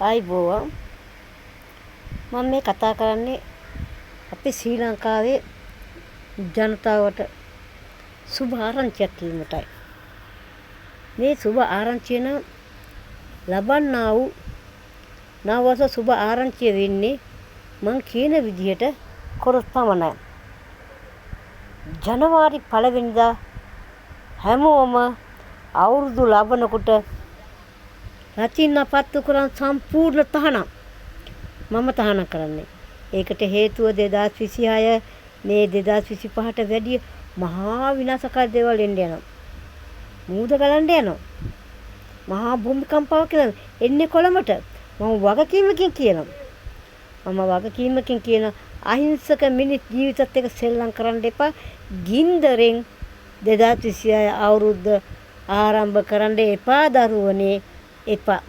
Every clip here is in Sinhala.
ආයිබෝවන් මම මේ කතා කරන්නේ අපේ ශ්‍රී ලංකාවේ ජනතාවට සුබ ආරංචියක් දීමටයි. මේ සුබ ආරංචිය නම් ලබන්නා වූ නවවස සුබ ආරංචිය වෙන්නේ මං කියන විදිහට කොරස් පමණයි. ජනවාරි 1 වෙනිදා හැමෝම අවුරුදු ලබනකොට රචින්න පත්තු කරන් සම්පූර්ණ තහනම් මම තහනම් කරන්නේ. ඒකට හේතුව 2026 මේ 2025ට වැඩිය මහා විනාශකාරී දේවල් එන්න යනවා. මූද ගලන්න යනවා. මහා භූමිකම්පාවක් එන්නේ කොළඹට. මම වගකීමකින් කියන අහිංසක මිනිස් ජීවිතත් එක්ක සෙල්ලම් කරන්න එපා. ගින්දරෙන් 2026 අවුරුද්ද ආරම්භ කරන්න එපා දරුවනේ. එපා.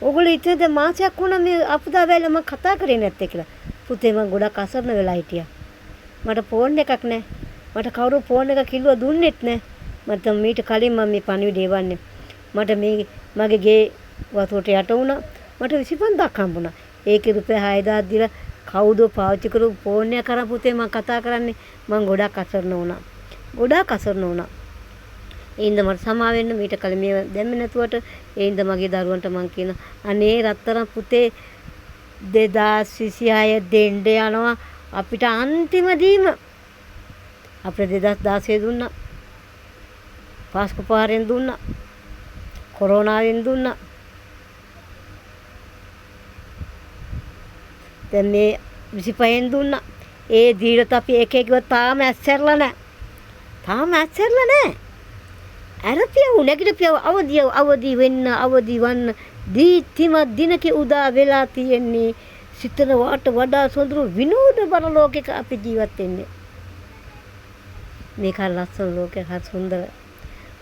ඔගොල්ලෝ ඉතින් මාසයක් වුණා මේ අපදා වෙලා මම කතා කරේ නැත්තේ කියලා. පුතේ මම ගොඩක් අසරණ වෙලා හිටියා. මට ෆෝන් එකක් නැහැ. මට කවුරු ෆෝන් එක කිව්ව දුන්නෙත් නැහැ. මට මීට කලින් මම මේ පණිවිඩය එවන්නේ. මට මේ මගේ ගේ වතුරට යට වුණා. මට 25000ක් හම්බුණා. ඒකේ රුපියල් 6000 දීලා කවුද පාවිච්චි කරු ෆෝන් එක කරා පුතේ මම කතා කරන්නේ. මම ගොඩක් අසරණ වුණා. ඒ ඉඳ මට සමා වෙන්න මීට කලින් මේ දැම්මේ නැතුවට ඒ ඉඳ මගේ දරුවන්ට මං කියන අනේ රත්තරන් පුතේ 2026 දෙන්න යනවා අපිට අන්තිම දීම අපේ 2016 දුන්නා පාස්කු පාරෙන් දුන්නා කොරෝනාවෙන් දුන්නා දැන් මේ 25න් දුන්නා ඒ දීලත් අපි එක එකව තාම ඇස්සරලා නැහැ අරපියව නැගිටපියව අවදි වන්න දීතිමත් දිනක උදා වෙලා තියෙන්නේ සිතන වාට වඩා සොඳුරු විනෝද බර ලෝකයක අපි ජීවත් වෙන්නේ මේක ලස්සන ලෝකයක් හරි සුන්දරයි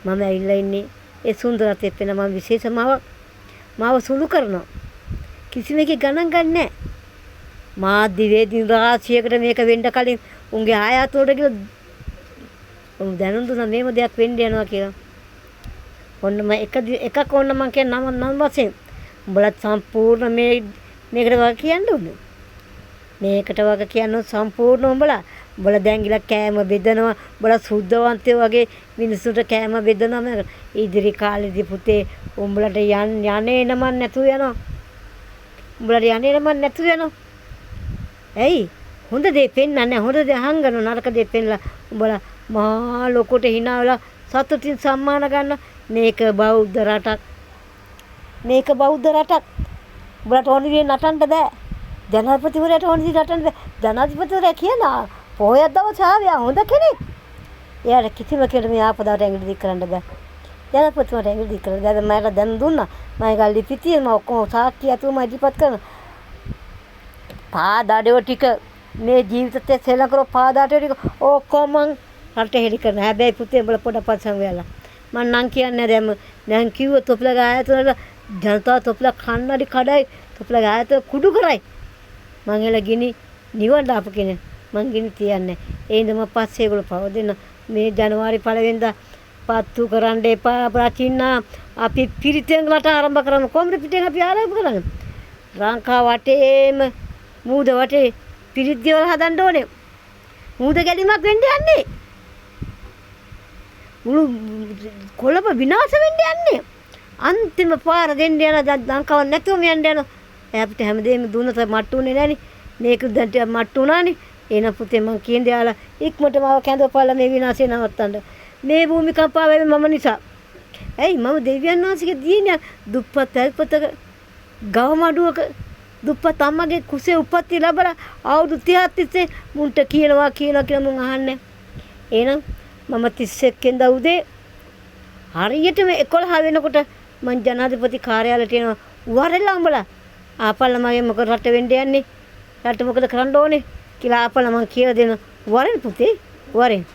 මම ඇවිල්ලා ඉන්නේ ඒ සුන්දරත්වයට වෙන මම විශේෂ මාව සුළු කරනවා කිසිම එකේ ගණන් ගන්නෑ මා දිවේ දින රාශියකට මේක වෙන්න කලින් උන්ගේ ආයත වලට ගිහලා දැනුම් දුන්නා මේම දෙයක් වෙන්න යනවා කියලා ඔන්න මම එකක් ඕන මම කියන නම් වශයෙන් උඹලා සම්පූර්ණ මේකට වගේ කියන්න ඕනේ. මේකට වගේ කියන්න සම්පූර්ණ උඹලා දැන් ගිලා කෑම බෙදනවා. උඹලා සුද්ධවන්තයෝ වගේ මිනිස්සුන්ට කෑම බෙදනවා. ඉදිරි කාලෙදී පුතේ උඹලට යන්නේ නමන් නැතුව යනවා. ඇයි? හොඳ දේ පෙන්නන්නේ හොඳ දේ හංගන නරක දේ පෙන්නලා උඹලා මහා ලොකුට hina වෙලා සතුටින් සම්මාන ගන්න. මේක බෞද්ධ රටක්. උඹලට ඕන විදිහට නටන්න බෑ. ජනාධිපතිවරයාට ඕන විදිහට නටන්න බෑ. ජනාධිපතිවරයා කියනවා පොහොය දවස් ආවියා හොඳ කෙනෙක්. එයාට කිසිම කෙනෙක් මේ ආපදාවට ඇඟිලි දික් කරන්න බෑ. ජනාධිපතිවරයාට ඇඟිලි දික් කරන්න බෑ. මම දැන් දුන්නා. මම ගල් ලිපිතිය මම ඔක්කොම සාක්ෂි අතුම ඉදිරිපත් කරනවා. පාදාඩේ ටික මේ ජීවිතේ සෙල්ලම් කරෝ පාදාඩේ ටික ඔක්කොම රට හෙලි කරන. හැබැයි පුතේ උඹලා පොඩපත් සංවැයලා. මම නම් කියන්නේ දැන් කිව්ව තොපිලා ආයතන ජනතාව තොපිලා කන්නඩි කඩයි තොපිලා ආයතන කුඩු කරයි මං එල ගිනි නිවන් දාපු කෙනෙක් මං ගිනි තියන්නේ ඒ ඉඳම පස්සේ ඒගොල්ලෝ පව දෙන්න මේ ජනවාරි 1 වෙනිදා පත්තු කරන්න එපා ප්‍රචින්නා අපි පිරිතෙන් රට ආරම්භ කරමු කොම්ද පිටෙන් අපි ආරම්භ කරන්නේ ලංකා වටේම මූද වටේ පිරිත් ගෙවල් හදන්න ඕනේ මූද ගැලීමක් වෙන්න යන්නේ මුළු කොළඹ විනාශ වෙන්න යන්නේ අන්තිම පාර දෙන්න යන ලංකාව නැතුවම යන්න යන අපිට හැමදේම දුන්නත මට්ටුනේ නැණි මේක දැන් ටික මට්ටු උනානේ එන පුතේ මං කියන දේලා ඉක්මනට මාව කැඳවපාලා මේ විනාශය නවත්තන්න මේ භූමිකම්පාව වෙන්නේ මම නිසා ඇයි මම දෙවියන් වහන්සේගේ දිනේ දුප්පත් ඇල්පතක ගවමඩුවක දුප්පත් අම්මගේ කුසේ උපත්ති ලැබලා අවුරුදු 30ක් තිස්සේ මුන්ට කියනවා මුන් අහන්නේ එහෙනම් මම 31 වෙනිදා උදේ හරියටම 11 වෙනකොට මං ජනාධිපති කාර්යාලයට එනවා වරෙලා උඹලා ආපල්ලා මගේ මොකද රට වෙන්න යන්නේ රට මොකද කරන්න ඕනේ කියලා ආපල්ලා මං කියලා දෙනවා වරෙන් පුතේ වරෙන්